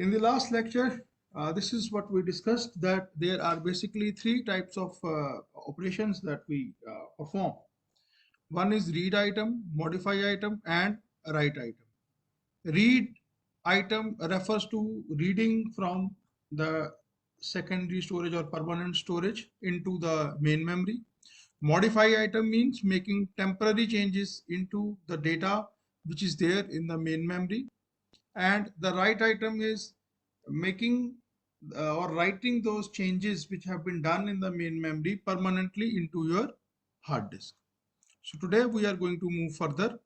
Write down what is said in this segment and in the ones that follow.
In the last lecture, this is what we discussed, that there are basically three types of operations that we perform. One is read item, modify item, and write item. Read item refers to reading from the secondary storage or permanent storage into the main memory. Modify item means making temporary changes into the data which is there in the main memory. And the write item is making or writing those changes which have been done in the main memory permanently into your hard disk. So today we are going to move further.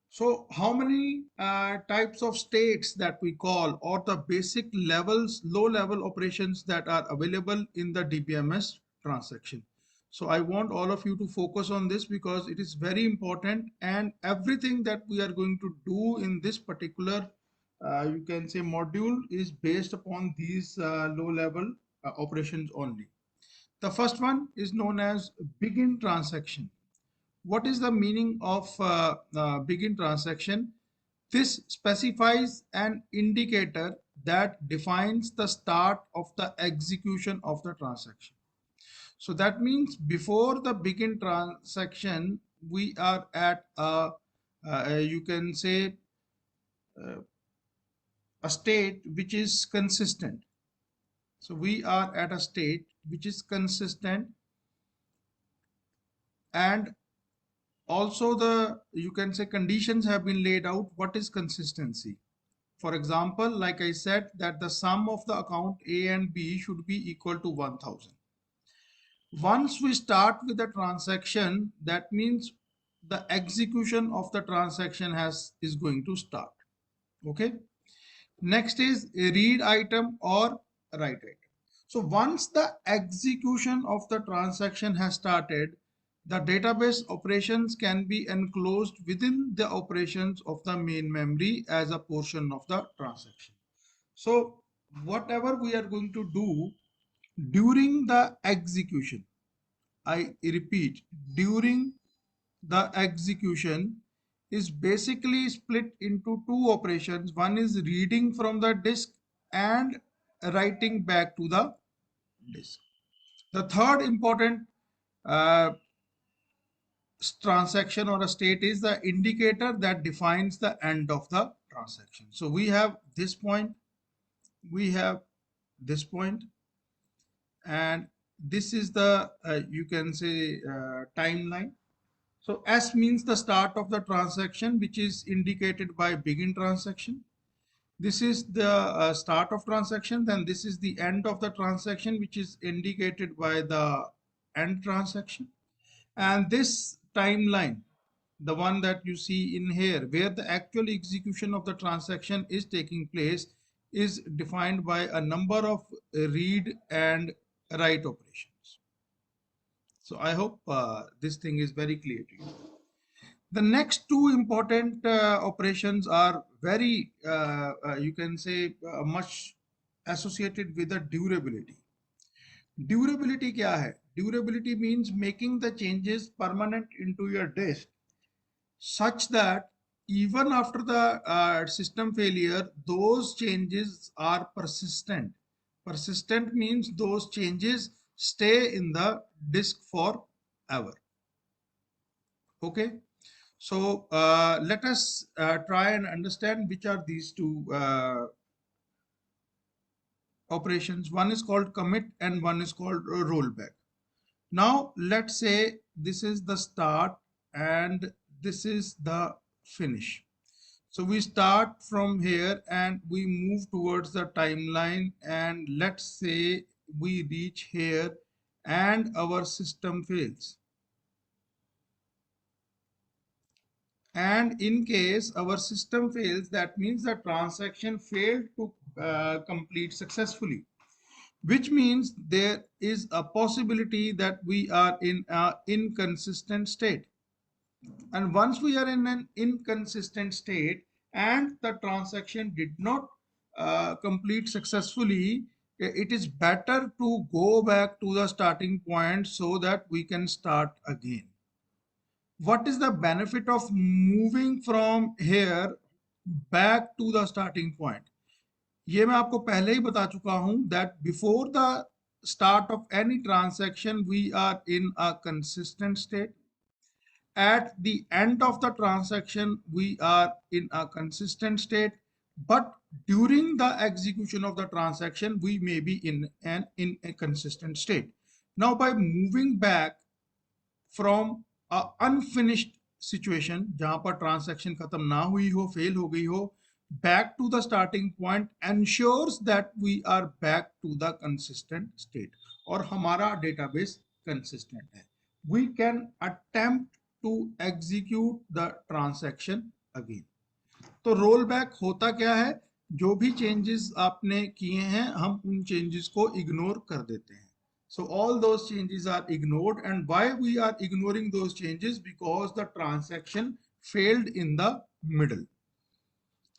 So how many types of states that we call, or the basic levels, low level operations that are available in the DBMS transaction? So I want all of you to focus on this because it is very important, and everything that we are going to do in this particular you can say module is based upon these low level operations only. The first one is known as begin transaction. What is the meaning of begin transaction? This specifies an indicator that defines the start of the execution of the transaction. So that means before the begin transaction, we are at you can say a state which is consistent. So we are at a state which is consistent, and also the you can say conditions have been laid out. What is consistency? For example, like I said, that the sum of the account A and B should be equal to 1000. Once we start with the transaction, that means the execution of the transaction is going to start. Okay. Next is a read item or write item. So once the execution of the transaction has started, the database operations can be enclosed within the operations of the main memory as a portion of the transaction. So whatever we are going to do during the execution, I repeat, during the execution is basically split into two operations. One is reading from the disk and writing back to the disk. The third important uh, transaction or a state is the indicator that defines the end of the transaction. So we have this point, we have this point, and this is the you can say timeline. So S means the start of the transaction, which is indicated by begin transaction. This is the start of transaction. Then this is the end of the transaction, which is indicated by the end transaction. And this timeline, the one that you see in here, where the actual execution of the transaction is taking place, is defined by a number of read and write operations. So I hope this thing is very clear to you. The next two important operations are very, you can say, much associated with the durability. Durability kya hai? Durability means making the changes permanent into your disk such that even after the system failure, those changes are persistent. Persistent means those changes stay in the disk forever. Okay. So let us try and understand which are these two operations. One is called commit and one is called rollback. Now let's say this is the start and this is the finish. So we start from here and we move towards the timeline, and let's say we reach here and our system fails. And in case our system fails, that means the transaction failed to complete successfully, which means there is a possibility that we are in an inconsistent state. And once we are in an inconsistent state and the transaction did not complete successfully, it is better to go back to the starting point so that we can start again. What is the benefit of moving from here back to the starting point? ये मैं आपको पहले ही बता चुका हूं that before the start of any transaction we are in a consistent state. At the end of the transaction we are in a consistent state, but during the execution of the transaction we may be in a consistent state. Now by moving back from a unfinished situation जहां पर transaction खत्म ना हुई हो, fail हो गई हो, back to the starting point ensures that we are back to the consistent state और हमारा database consistent है. We can attempt to execute the transaction again. तो रोल बैक होता क्या है, जो भी चेंजेस आपने किए हैं हम उन चेंजेस को इग्नोर कर देते हैं. So all those changes are ignored, and why we are ignoring those changes? Because the transaction failed in the middle.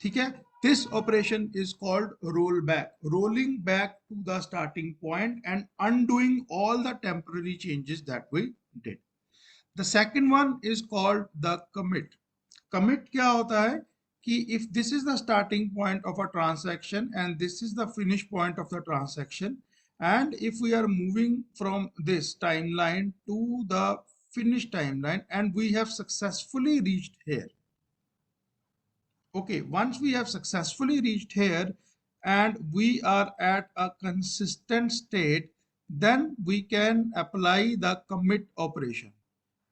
ठीक है, this operation is called rollback, rolling back to the starting point and undoing all the temporary changes that we did. The second one is called the commit. Commit क्या होता है कि if this is the starting point of a transaction and this is the finish point of the transaction, and if we are moving from this timeline to the finish timeline and we have successfully reached here. Okay, once we have successfully reached here and we are at a consistent state, then we can apply the commit operation.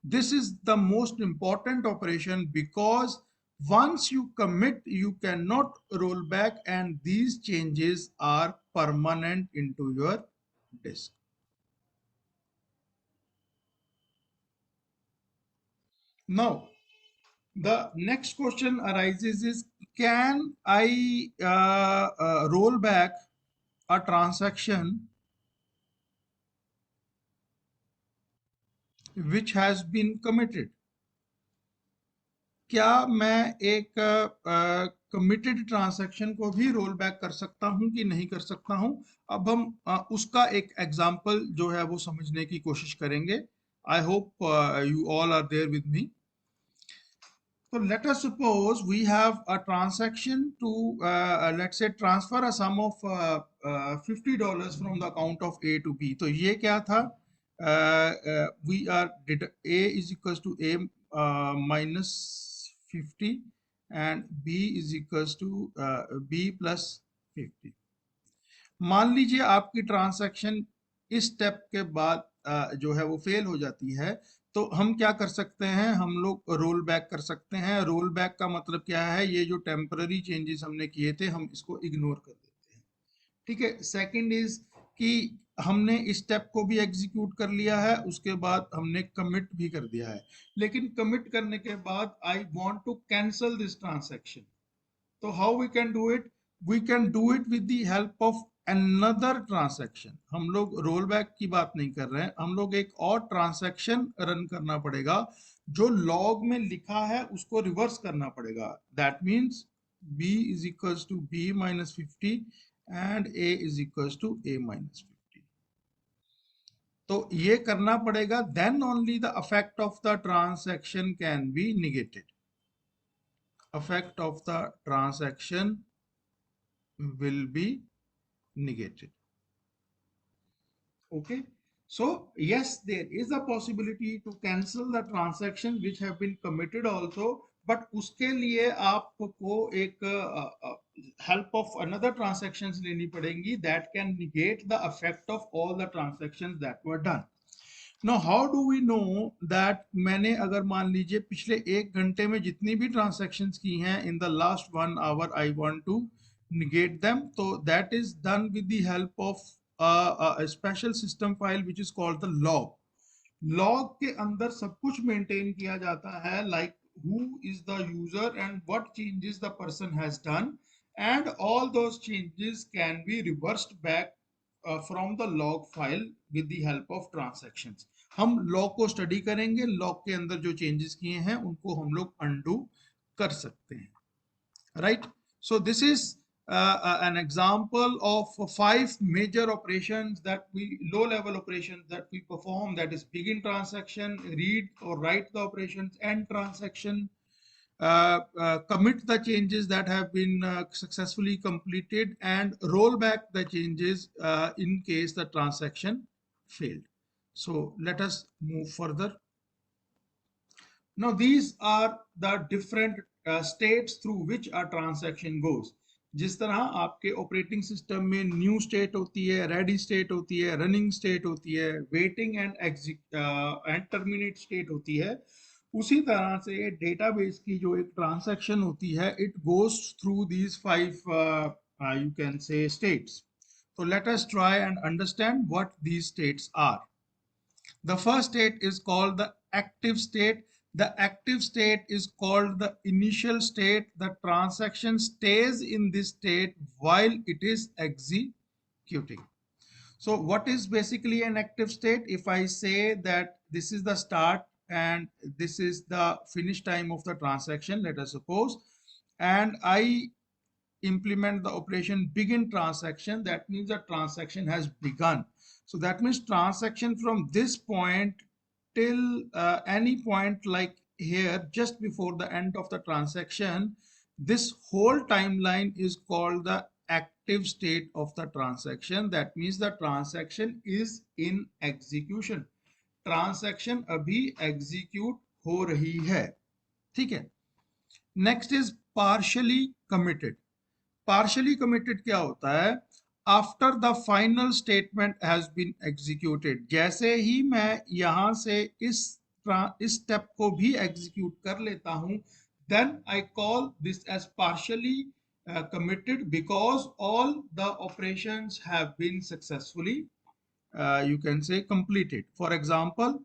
This is the most important operation because once you commit, you cannot roll back, and these changes are permanent into your disk. Now, the next question arises is, can I roll back a transaction which has been committed? क्या मैं एक committed transaction को भी roll back कर सकता हूं कि नहीं कर सकता हूं? अब हम उसका एक एग्जांपल जो है वो समझने की कोशिश करेंगे. I hope you all are there with me. So let us suppose we have a transaction to let's say transfer a sum of $50 from the account of A to B. तो ये क्या था? We are A is equals to A minus 50 and B is equals to B plus 50. मान लीजिए आपकी transaction इस step के बाद जो है वो फेल हो जाती है, तो हम क्या कर सकते हैं? हम लोग रोल बैक कर सकते हैं. रोल बैक का मतलब क्या है? ये जो टेम्पररी चेंजेस हमने किए थे हम इसको इग्नोर कर देते हैं. ठीक है. सेकंड इज कि हमने इस स्टेप को भी एग्जीक्यूट कर लिया है, उसके बाद हमने कमिट भी कर दिया है, लेकिन कमिट करने के बाद I want to cancel this transaction. तो how we can do it? We can do it with the help of another transaction. हम लोग रोल बैक की बात नहीं कर रहे हैं, हम लोग एक और ट्रांसैक्शन रन करना पड़ेगा. जो लॉग में लिखा है उसको रिवर्स करना पड़ेगा. That means b is equals to b minus 50 and a is equals to a minus 50. तो ये करना पड़ेगा. then only the effect of the transaction can be negated. Effect of the transaction will be negated. Okay, so yes, there is a possibility to cancel the transaction which have been committed also, but उसके लिए आपको एक help of another transactions लेनी पड़ेंगी that can negate the effect of all the transactions that were done. Now how do we know that मैंने अगर मान लीजिए पिछले एक घंटे में जितनी भी transactions की हैं in the last 1 hour I want to negate them, so that is done with the help of a special system file which is called the log. Log के अंदर सब कुछ maintain किया जाता है, like who is the user and what changes the person has done, and all those changes can be reversed back from the log file with the help of transactions. हम log को study करेंगे, log के अंदर जो changes किए हैं उनको हम लोग undo कर सकते हैं. Right? So this is an example of 5 major operations that low level operations that we perform, that is begin transaction, read or write the operations, end transaction, commit the changes that have been successfully completed and roll back the changes in case the transaction failed. So let us move further. Now these are the different states through which a transaction goes. जिस तरह आपके operating system में new state होती है, ready state होती है, running state होती है, वेटिंग एंड टर्मिनेट स्टेट होती है, उसी तरह से डेटाबेस की जो एक ट्रांजैक्शन होती है, it goes through these 5 you can say states. So let us try and understand what these states are. The first state is called the active state. The active state is called the initial state. The transaction stays in this state while it is executing. So what is basically an active state? If I say that this is the start and this is the finish time of the transaction, let us suppose, and I implement the operation begin transaction, that means the transaction has begun. So that means transaction from this point till any point like here just before the end of the transaction, this whole timeline is called the active state of the transaction. That means the transaction is in execution. Transaction abhi execute हो रही है. ठीक है. Next is partially committed. Partially committed क्या होता है? After the final statement has been executed, जैसे ही मैं यहां से इस स्टेप को भी एग्जीक्यूट कर लेता हूं, then I call this as partially committed because all the operations have been successfully you can say completed. For example,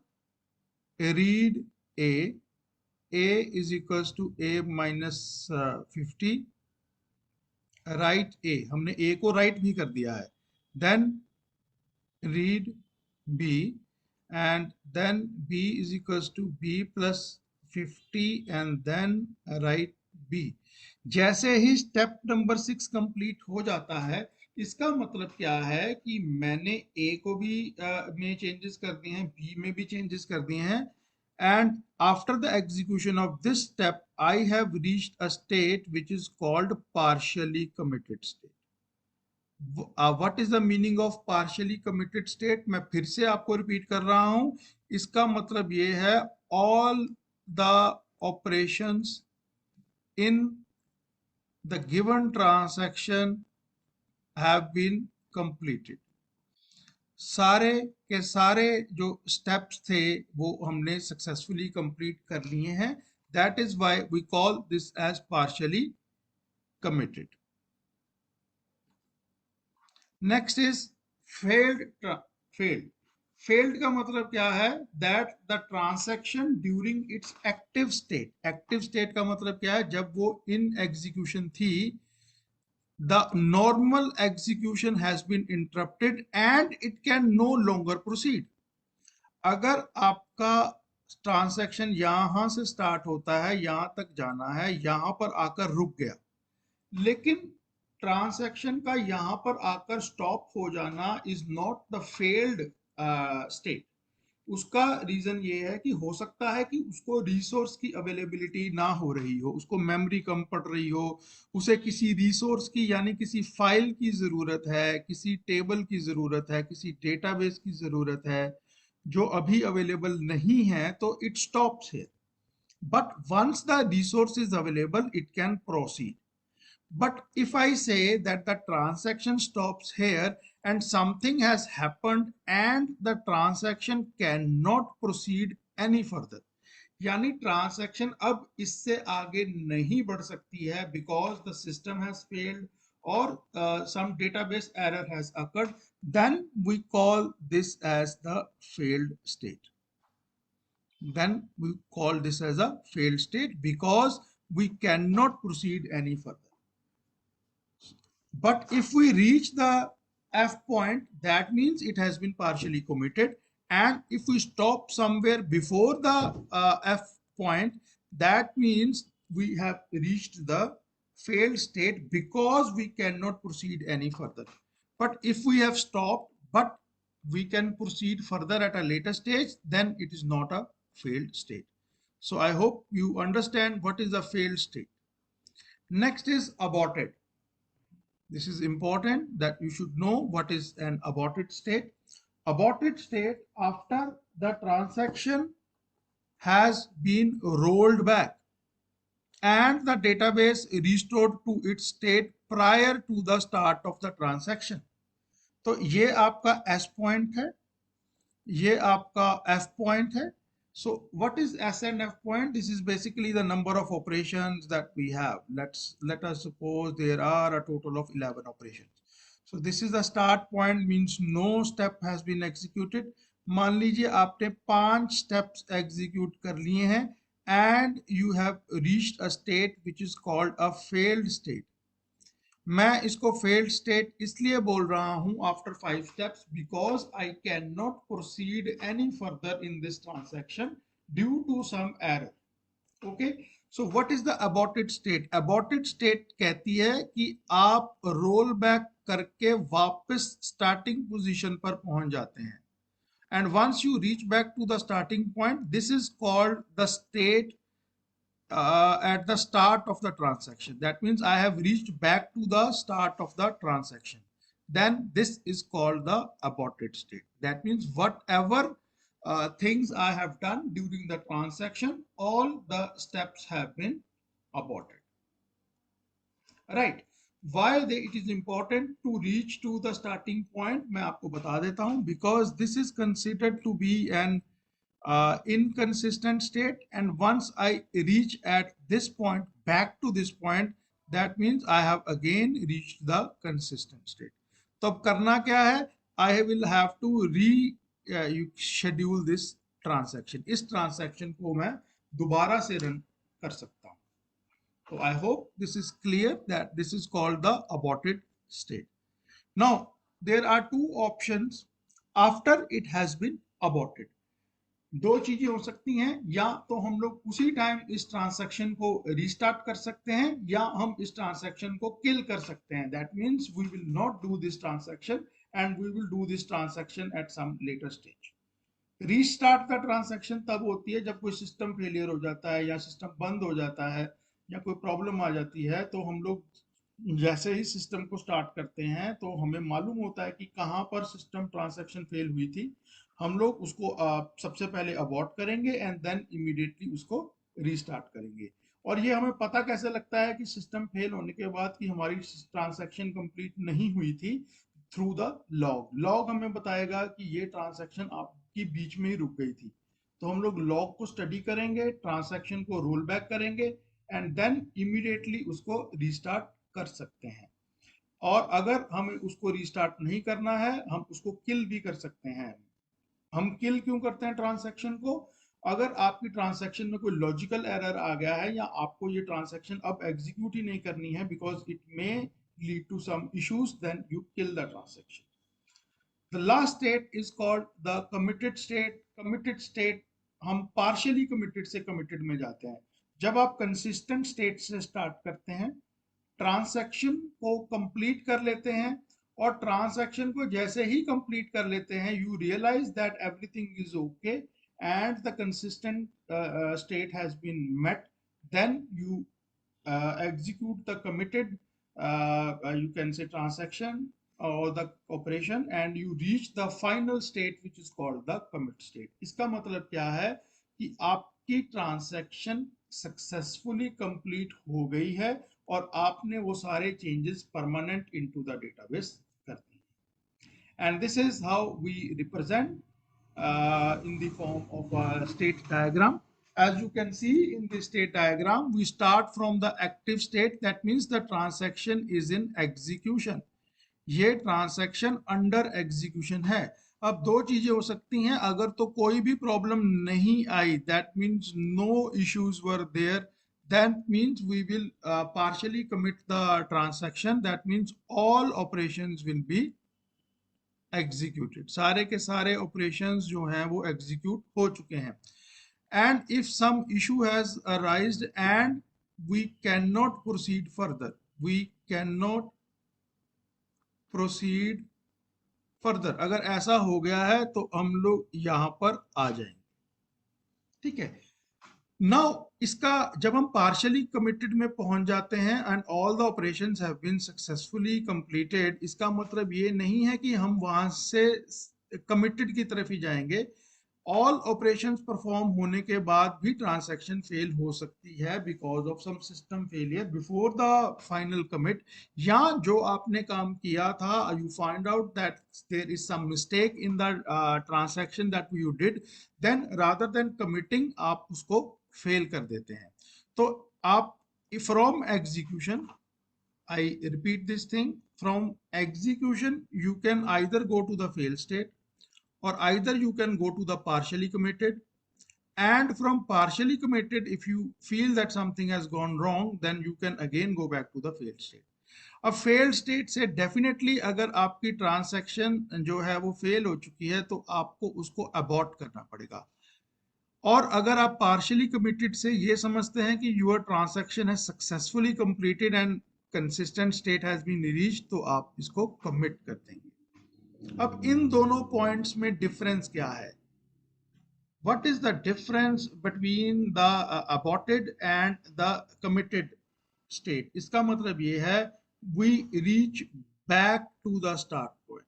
read a is equals to a minus 50, write A, हमने A को write भी कर दिया है, then read B and then B is equals to B plus 50 and then write B. जैसे ही step number 6 complete हो जाता है, इसका मतलब क्या है कि मैंने ए को भी में चेंजेस कर दिए हैं, बी में भी चेंजेस कर दिए हैं, and after the execution of this step I have reached a state which is called partially committed state. What is the meaning of partially committed state? मैं फिर से आपको रिपीट कर रहा हूं. इसका मतलब ये है all the operations in the given transaction have been completed. सारे के सारे जो स्टेप्स थे वो हमने सक्सेसफुली कंप्लीट कर लिए हैं. That is why we call this as partially committed. Next is failed. Failed का मतलब क्या है? That the transaction during its active state. Active state का मतलब क्या है? जब वो इन एग्जीक्यूशन थी, the normal execution has been interrupted and it can no longer proceed. अगर आपका ट्रांजैक्शन यहां से स्टार्ट होता है, यहां तक जाना है, यहां पर आकर रुक गया, लेकिन ट्रांजैक्शन का यहां पर आकर स्टॉप हो जाना is not the failed state. उसका रीजन ये है कि हो सकता है कि उसको रिसोर्स की अवेलेबिलिटी ना हो रही हो, उसको मेमोरी कम पड़ रही हो, उसे किसी रिसोर्स की यानी किसी फाइल की जरूरत है, किसी टेबल की जरूरत है, किसी डेटाबेस की जरूरत है जो अभी अवेलेबल नहीं है, तो it stops here. But once the resource is available it can proceed. But if I say that the transaction stops here and something has happened and the transaction cannot proceed any further, यानी transaction अब इससे आगे नहीं बढ़ सकती है because the system has failed or some database error has occurred, then we call this as the failed state. Then we call this as a failed state because we cannot proceed any further. But if we reach the F point, that means it has been partially committed. And if we stop somewhere before the F point, that means we have reached the failed state because we cannot proceed any further. But if we have stopped, but we can proceed further at a later stage, then it is not a failed state. So I hope you understand what is a failed state. Next is aborted. This is important that you should know what is an aborted state. Aborted state after the transaction has been rolled back and the database restored to its state prior to the start of the transaction. तो ये आपका S point है, ये आपका F point है. So what is S and F point? This is basically the number of operations that we have. Let us suppose there are a total of 11 operations. So this is the start point, means no step has been executed. मान लीजिए आपने 5 steps execute कर लिए हैं and you have reached a state which is called a failed state. मैं इसको failed state इसलिए बोल रहा हूं after 5 steps because I can not proceed any further in this transaction due to some error. Okay, so what is the aborted state? Aborted state कहती है कि आप रोल बैक करके वापस स्टार्टिंग पोजीशन पर पहुंच जाते हैं. And once you reach back to the starting point, this is called the state at the start of the transaction. That means I have reached back to the start of the transaction. Then this is called the aborted state. That means whatever things I have done during the transaction, all the steps have been aborted. Right. Why it is important to reach to the starting point, मैं आपको बता देता हूँ. Because this is considered to be an inconsistent state, and once I reach at this point back to this point, that means I have again reached the consistent state. तो अब करना क्या है? I will have to schedule this transaction. इस transaction को मैं दोबारा से रन कर सकता हूँ. So I hope this is clear that this is called the aborted state. Now there are two options after it has been aborted. दो चीजें हो सकती हैं, या तो हम लोग उसी टाइम इस ट्रांजैक्शन को रीस्टार्ट कर सकते हैं या हम इस ट्रांजैक्शन को किल कर सकते हैं. That means we will not do this transaction and we will do this transaction at some later stage. Restart the transaction तब होती है जब कोई सिस्टम फेलियर हो जाता है या सिस्टम बंद हो जाता है या कोई प्रॉब्लम आ जाती है. तो हम लोग जैसे ही सिस्टम को स्टार्ट करते हैं तो हमें मालूम होता है कि कहाँ पर सिस्टम ट्रांजैक्शन फेल हुई थी. हम लोग उसको सबसे पहले अबॉर्ट करेंगे एंड देन इमीडिएटली उसको रीस्टार्ट करेंगे. और ये हमें पता कैसे लगता है कि सिस्टम फेल होने के बाद कि हमारी ट्रांजैक्शन कंप्लीट नहीं हुई थी? Through the log. लॉग हमें बताएगा कि ये ट्रांजैक्शन आपकी बीच में ही रुक गई थी. तो हम लोग लॉग को स्टडी करेंगे, ट्रांजैक्शन को रोल बैक करेंगे एंड देन इमीडिएटली उसको रीस्टार्ट कर सकते हैं. और अगर हमें उसको रीस्टार्ट नहीं करना है, हम उसको किल भी कर सकते हैं. हम किल क्यों करते हैं ट्रांजैक्शन को? अगर आपकी ट्रांजैक्शन में कोई लॉजिकल एरर आ गया है या आपको ये ट्रांजैक्शन अब एग्जीक्यूट ही नहीं करनी है because it may lead to some issues, then you kill the transaction. The last state is called the committed state. Committed state, हम पार्शियली कमिटेड से कमिटेड में जाते हैं. जब आप कंसिस्टेंट स्टेट से स्टार्ट करते हैं, ट्रांजैक्शन को कंप्लीट कर लेते हैं और ट्रांजैक्शन को जैसे ही कंप्लीट कर लेते हैं, you realise that everything is okay and the consistent state has been met, then you execute the committed you can say transaction or the operation and you reach the final state which is called the commit state. इसका मतलब क्या है कि आपकी transaction successfully complete हो गई है और आपने वो सारे changes permanent into the database कर दिए. And this is how we represent in the form of a state diagram. As you can see in the state diagram, we start from the active state. That means the transaction is in execution. ये transaction under execution है. अब दो चीजें हो सकती हैं. अगर तो कोई भी प्रॉब्लम नहीं आई, that means no issues were there, that means we will partially commit the transaction. That means all operations will be executed. सारे के सारे operations जो हैं वो execute हो चुके हैं. And if some issue has arisen and we cannot proceed further, we cannot proceed further, अगर ऐसा हो गया है तो हम लोग यहाँ पर आ जाएंगे. ठीक है. नाउ इसका जब हम पार्शियली कमिटेड में पहुंच जाते हैं and all the operations have been successfully completed, इसका मतलब ये नहीं है कि हम वहां से कमिटेड की तरफ ही जाएंगे। ऑल ऑपरेशंस परफॉर्म होने के बाद भी ट्रांजैक्शन फेल हो सकती है because of some system failure before the final commit, या जो आपने काम किया था you find out that there is some mistake in the transaction that you did, then rather than committing आप उसको फेल कर देते हैं। तो आप from execution, I repeat this thing, from execution you can either go to the fail state or either you can go to the partially committed, and from partially committed if you feel that something has gone wrong then you can again go back to the failed state. अब failed state से definitely अगर आपकी transaction जो है वो fail हो चुकी है तो आपको उसको अबॉर्ट करना पड़ेगा। और अगर आप पार्शियली कमिटेड से ये समझते हैं कि यूर ट्रांसैक्शन है successfully completed and consistent state has been reached, तो आप इसको कमिट कर देंगे। अब इन दोनों पॉइंट्स में डिफरेंस क्या है? What is the difference between the aborted and the committed state? इसका मतलब ये है we reach back to the start point.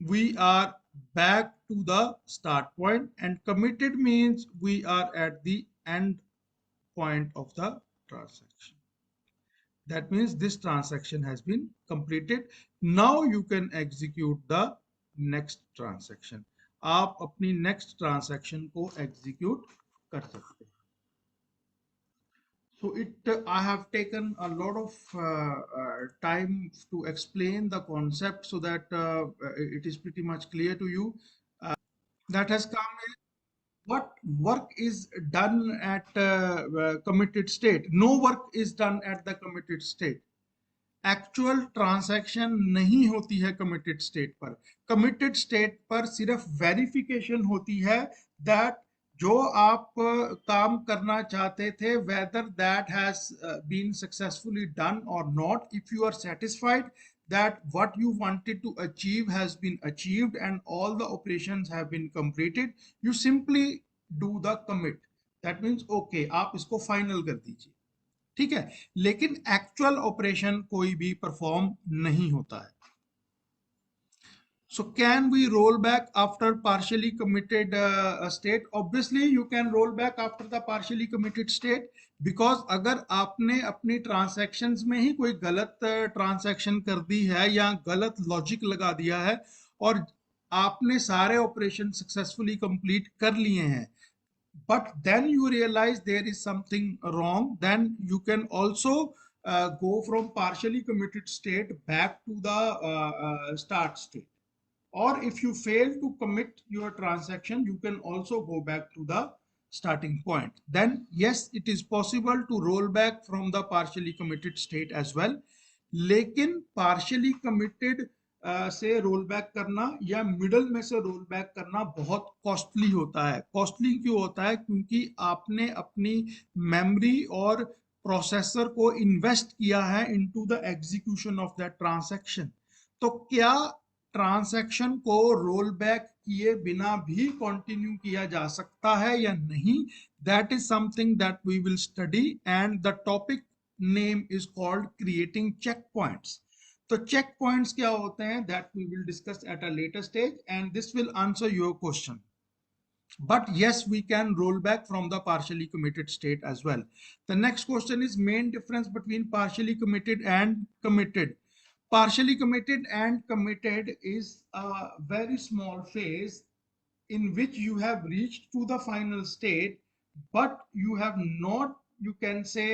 We are back to the start point, and committed means we are at the end point of the transaction. That means this transaction has been completed. Now you can execute the next transaction. आप अपनी next transaction को execute कर सकते हैं। So I have taken a lot of time to explain the concept so that it is pretty much clear to you. That has come in what work is done at committed state. No work is done at the committed state. Actual transaction नहीं होती है committed state पर। Committed state पर सिर्फ verification होती है that जो आप काम करना चाहते थे whether that has been successfully done और not. If you are satisfied that what you wanted to achieve has been achieved and all the operations have been completed, you simply do the commit. That means okay, आप इसको final कर दीजिए, ठीक है। लेकिन actual operation कोई भी perform नहीं होता है। So can we roll back after partially committed state? Obviously you can roll back after the partially committed state, because अगर आपने अपनी ट्रांसैक्शंस में ही कोई गलत ट्रांसैक्शन कर दी है या गलत लॉजिक लगा दिया है और आपने सारे ऑपरेशन सक्सेसफुली कंप्लीट कर लिए हैं, but then you realize there is something wrong, then you can also go from partially committed state back to the start state. Or if you fail to commit your transaction, you can also go back to the starting point. Then yes, it is possible to roll back from the partially committed state as well. लेकिन partially committed से roll back करना या middle में से roll back करना बहुत costly होता है। कॉस्टली क्यों होता है? क्योंकि आपने अपनी मेमोरी और प्रोसेसर को इन्वेस्ट किया है into the execution of that transaction. तो क्या ट्रांजैक्शन को रोल बैक किए बिना भी कंटिन्यू किया जा सकता है या नहीं? That is something that we will study, and the topic name is called creating check points. तो चेक पॉइंट्स क्या होते हैं that we will discuss at a later stage, and this will answer your question. But yes, we can roll back from the partially committed state as well. The next question is main difference between partially committed and committed. Partially committed and committed is a very small phase in which you have reached to the final state, but you have not, you can say,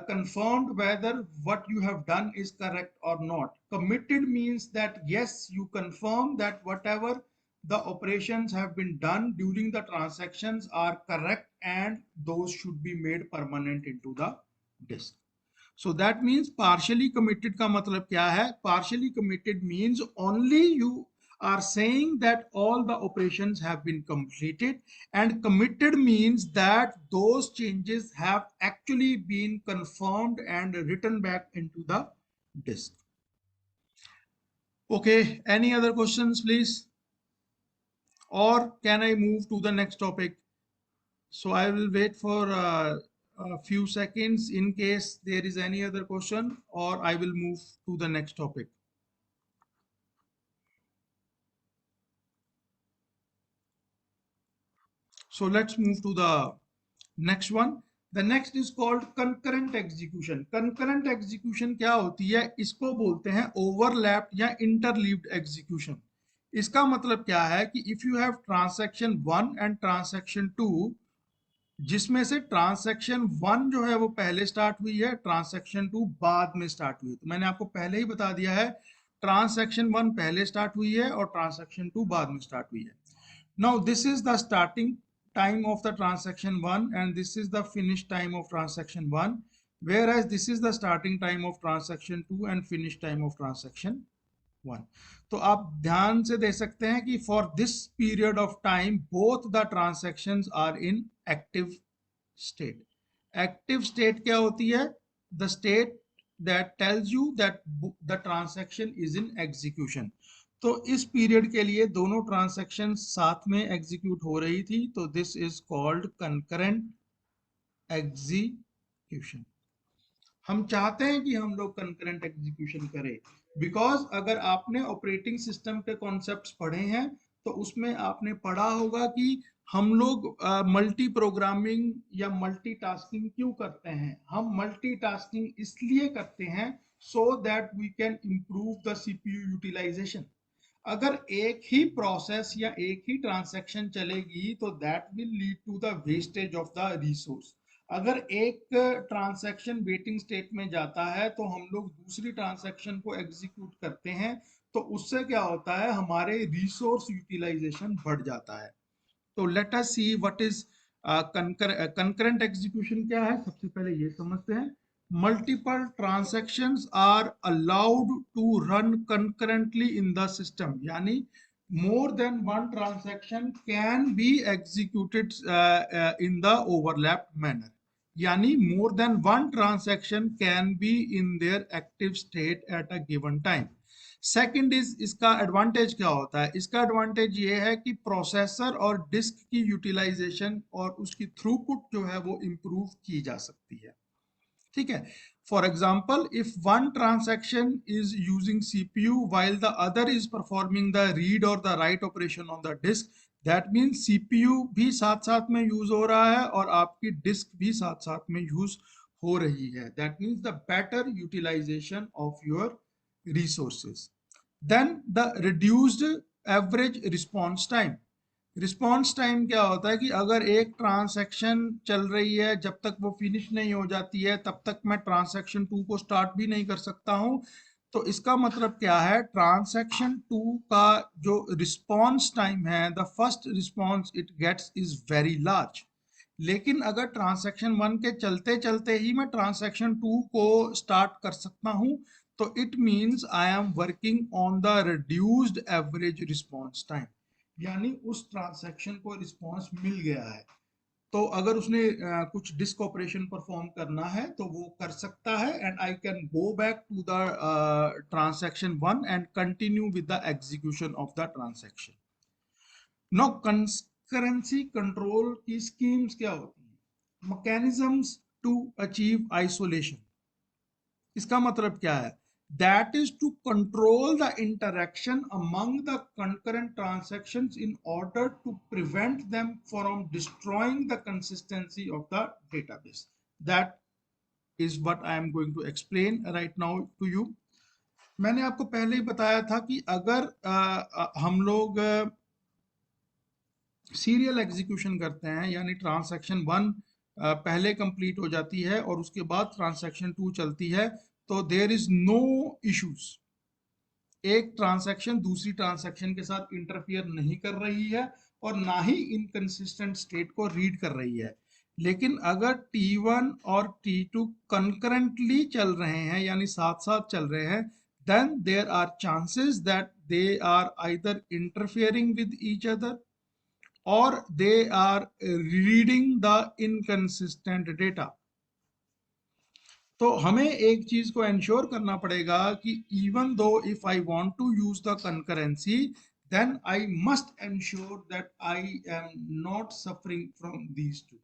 confirmed whether what you have done is correct or not. Committed means that yes, you confirm that whatever the operations have been done during the transactions are correct and those should be made permanent into the disk. So that means partially committed का मतलब क्या है? Partially committed means only you are saying that all the operations have been completed, and committed means that those changes have actually been confirmed and written back into the disk. Okay, any other questions please? or can I move to the next topic? So I will wait for a few seconds in case there is any other question, or I will move to the next topic. So let's move to the next one. The next is called concurrent execution. Concurrent execution क्या होती है? इसको बोलते हैं overlapped या interleaved execution. इसका मतलब क्या है कि if you have transaction 1 and transaction 2, जिसमें से ट्रांसैक्शन 1 जो है वो पहले स्टार्ट हुई है, ट्रांसैक्शन 2 बाद में स्टार्ट हुई है। तो मैंने आपको पहले ही बता दिया है, ट्रांसैक्शन 1 पहले स्टार्ट हुई है और ट्रांसैक्शन 2 बाद में स्टार्ट हुई है। Now this is the starting time of the transaction 1 and this is the finish time of transaction 1, whereas this is the starting time of transaction 2 and finish time of transaction 1. तो आप ध्यान से देख सकते हैं कि for this period of time both the transactions are in active state. Active state क्या होती है? The state that tells you that the transaction is in execution. तो इस पीरियड के लिए दोनों ट्रांजैक्शन साथ में एग्जीक्यूट हो रही थी, तो this is called concurrent execution. हम चाहते हैं कि हम लोग कंकरेंट एग्जीक्यूशन करें, बिकॉज अगर आपने ऑपरेटिंग सिस्टम के कॉन्सेप्ट्स पढ़े हैं तो उसमें आपने पढ़ा होगा कि हम लोग मल्टी प्रोग्रामिंग या मल्टीटास्किंग क्यों करते हैं। हम मल्टीटास्किंग इसलिए करते हैं so that we can improve the CPU utilisation. अगर एक ही प्रोसेस या एक ही ट्रांजैक्शन चलेगी तो that will lead to the wastage of the resource. अगर एक ट्रांजैक्शन वेटिंग स्टेट में जाता है तो हम लोग दूसरी ट्रांजैक्शन को एग्जीक्यूट करते हैं, तो उससे क्या होता है, हमारे रिसोर्स यूटिलाइजेशन बढ़ जाता है। तो let us see what is concurrent execution क्या है। सबसे पहले ये समझते हैं। Multiple transactions are allowed to run concurrently in the system, यानी more than one transaction can be executed in the overlapped manner, यानी more than one transaction can be in their active state at a given time. Second is, इसका advantage क्या होता है? इसका advantage ये है कि प्रोसेसर और डिस्क की यूटिलाइजेशन और उसकी थ्रूपुट जो है वो इंप्रूव की जा सकती है। ठीक है। For example, if one transaction is using CPU while the other is performing the read or the write operation on the disk, that means CPU भी साथ साथ में यूज हो रहा है और आपकी डिस्क भी साथ साथ में यूज हो रही है। That means the better utilisation of your resources. Then the reduced average response time. Response time क्या होता है कि अगर एक ट्रांसैक्शन चल रही है, जब तक वो फिनिश नहीं हो जाती है तब तक मैं ट्रांसैक्शन 2 को स्टार्ट भी नहीं कर सकता हूं। तो इसका मतलब क्या है, ट्रांसैक्शन 2 का जो रिस्पॉन्स टाइम है, the first response it gets is very large. लेकिन अगर ट्रांसैक्शन 1 के चलते चलते ही मैं ट्रांसैक्शन 2 को स्टार्ट कर सकता हूं, तो it means I am working on the reduced average response time, यानी उस ट्रांसैक्शन को रिस्पॉन्स मिल गया है। तो अगर उसने कुछ डिस्क ऑपरेशन परफॉर्म करना है तो वो कर सकता है, and I can go back to the transaction 1 and continue with the execution of the transaction. Now concurrency control की स्कीम्स क्या होती हैं? Mechanisms to achieve isolation. इसका मतलब क्या है? That is to control the interaction among the concurrent transactions in order to prevent them from destroying the consistency of the database. That is what I am going to explain right now to you. मैंने आपको पहले ही बताया था कि अगर हम लोग serial execution करते हैं, यानी ट्रांसैक्शन 1 पहले कंप्लीट हो जाती है और उसके बाद ट्रांसैक्शन 2 चलती है, तो देयर इज नो इश्यूज। एक ट्रांसैक्शन दूसरी ट्रांसैक्शन के साथ इंटरफियर नहीं कर रही है और ना ही इनकंसिस्टेंट स्टेट को रीड कर रही है। लेकिन अगर T1 और T2 कंकरेंटली चल रहे हैं, यानी साथ साथ चल रहे हैं, then there are chances that they are either interfering with each other or they are reading the inconsistent data. तो हमें एक चीज को एंश्योर करना पड़ेगा कि even though if I want to use the concurrency, then I must ensure that I am not suffering from these two.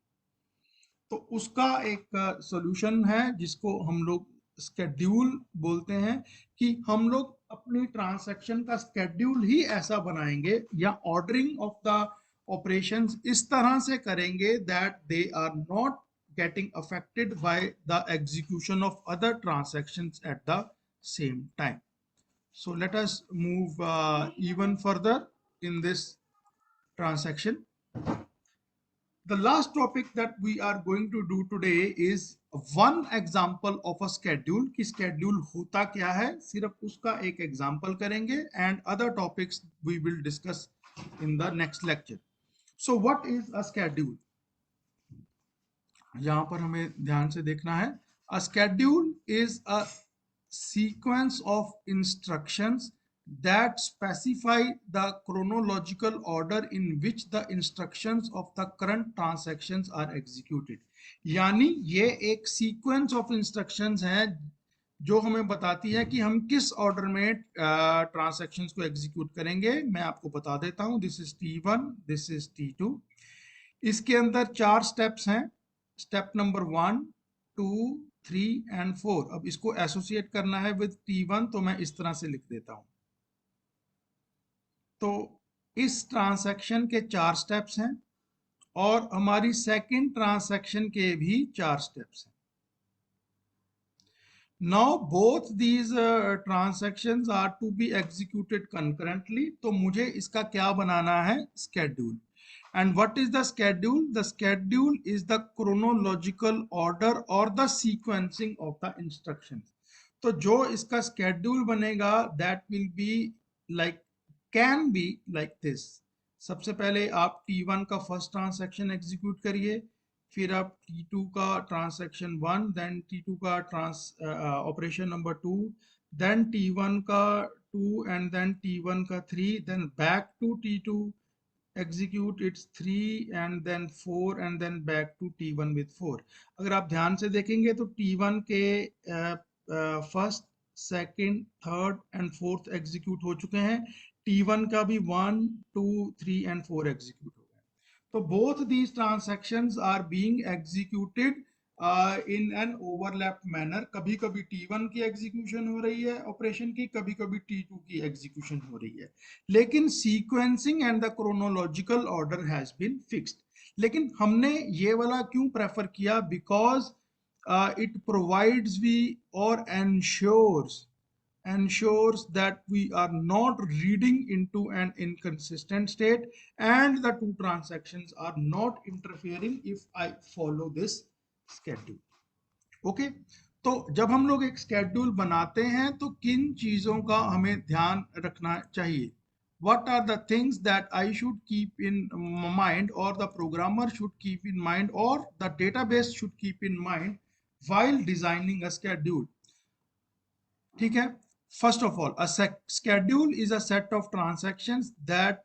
तो उसका एक सॉल्यूशन है जिसको हम लोग स्केड्यूल बोलते हैं, कि हम लोग अपनी ट्रांजैक्शन का स्केड्यूल ही ऐसा बनाएंगे या ऑर्डरिंग ऑफ द ऑपरेशंस इस तरह से करेंगे that they are not getting affected by the execution of other transactions at the same time. So let us move even further in this transaction. The last topic that we are going to do today is one example of a schedule कि schedule होता क्या है, सिर्फ उसका एक example करेंगे and other topics we will discuss in the next lecture. So what is a schedule? यहाँ पर हमें ध्यान से देखना है. A schedule is a sequence of instructions that specify the chronological order in which the instructions of the current transactions are executed. यानी ये एक sequence of instructions है जो हमें बताती है कि हम किस ऑर्डर में ट्रांसैक्शंस को एग्जीक्यूट करेंगे. मैं आपको बता देता हूं. This is T1, this is T2. इसके अंदर 4 स्टेप्स हैं. Step number 1, 2, 3 and 4. अब इसको एसोसिएट करना है विद T1, तो मैं इस तरह से लिख देता हूं. तो इस ट्रांसैक्शन के 4 स्टेप्स हैं और हमारी सेकंड ट्रांसैक्शन के भी 4 स्टेप्स हैं. Now both these transactions are to be executed concurrently. तो मुझे इसका क्या बनाना है? Schedule. And what is the schedule? The schedule is the chronological order or the sequencing of the instructions. तो जो इसका schedule बनेगा that will be like, can be like this. सबसे पहले आप T1 का फर्स्ट ट्रांसैक्शन एग्जीक्यूट करिए, फिर आप T2 का ट्रांसैक्शन 1, देन T2 का ऑपरेशन नंबर 2, देन T1 का 2 एंड देन T1 का 3, then back to T2, execute its 3 and then 4 and then back to T1 with 4. अगर आप ध्यान से देखेंगे तो T1 के first, second, third and fourth execute हो चुके हैं. T1 का भी 1, 2, 3 एंड 4 एग्जीक्यूट हो गए. तो both these transactions are being executed in an overlap manner. कभी कभी T1 की एग्जीक्यूशन हो रही है ऑपरेशन की, कभी कभी T2 की एग्जीक्यूशन हो रही है, लेकिन sequencing and the chronological order has been fixed. लेकिन हमने ये वाला क्यों प्रेफर किया? बिकॉज इट प्रोवाइड्स वी और ensures that we are not reading into an inconsistent state and the two transactions are not interfering if I follow this schedule. Okay, तो जब हम लोग एक स्केड्यूल बनाते हैं तो किन चीजों का हमें ध्यान रखना चाहिए? What are the things that I should keep in mind, or the programmer should keep in mind, or the database should keep in mind while designing a schedule? ठीक है. First of all, a schedule is a set of transactions that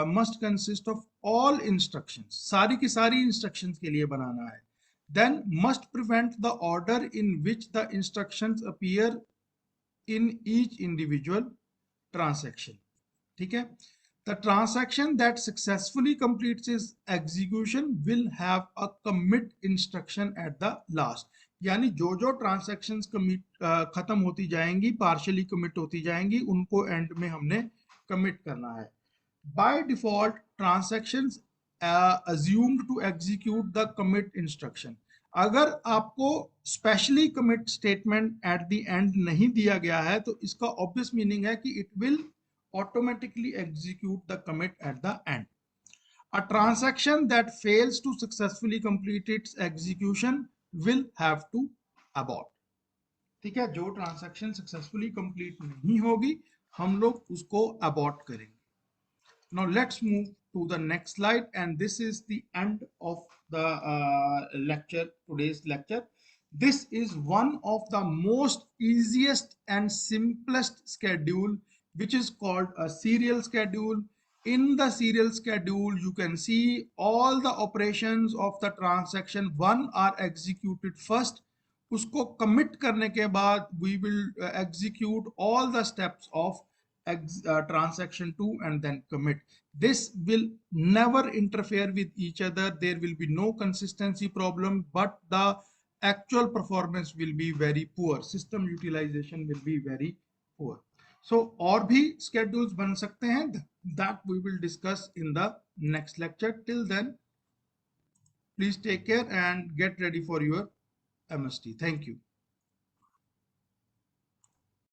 must consist of all instructions. सारी की सारी instructions के लिए बनाना है. Then must prevent the order in which the instructions appear in each individual transaction. ठीक है. The transaction that successfully completes its execution will have a commit instruction at the last. यानी जो जो ट्रांसैक्शंस खत्म होती जाएंगी, पार्शियली कमिट होती जाएंगी, उनको एंड में हमने कमिट करना है. By default transactions assumed to execute the commit instruction. अगर आपको specially commit statement at the end नहीं दिया गया है तो इसका ऑब्वियस मीनिंग है कि it will automatically execute the commit at the end. A transaction that fails to successfully complete its execution will have to abort. ठीक है, जो ट्रांसैक्शन सक्सेसफुली कंप्लीट नहीं होगी हम लोग उसको अबॉर्ट करेंगे. Now let's move to the next slide, and this is the end of the lecture, today's lecture. This is one of the most easiest and simplest schedule, which is called a serial schedule. In the serial schedule, you can see all the operations of the transaction 1 are executed first. उसको commit करने के बाद we will execute all the steps of transaction 2 and then commit. This will never interfere with each other. There will be no consistency problem, but the actual performance will be very poor. System utilization will be very poor. So और भी schedules बन सकते हैं, that we will discuss in the next lecture. Till then, please take care and get ready for your MST. Thank you.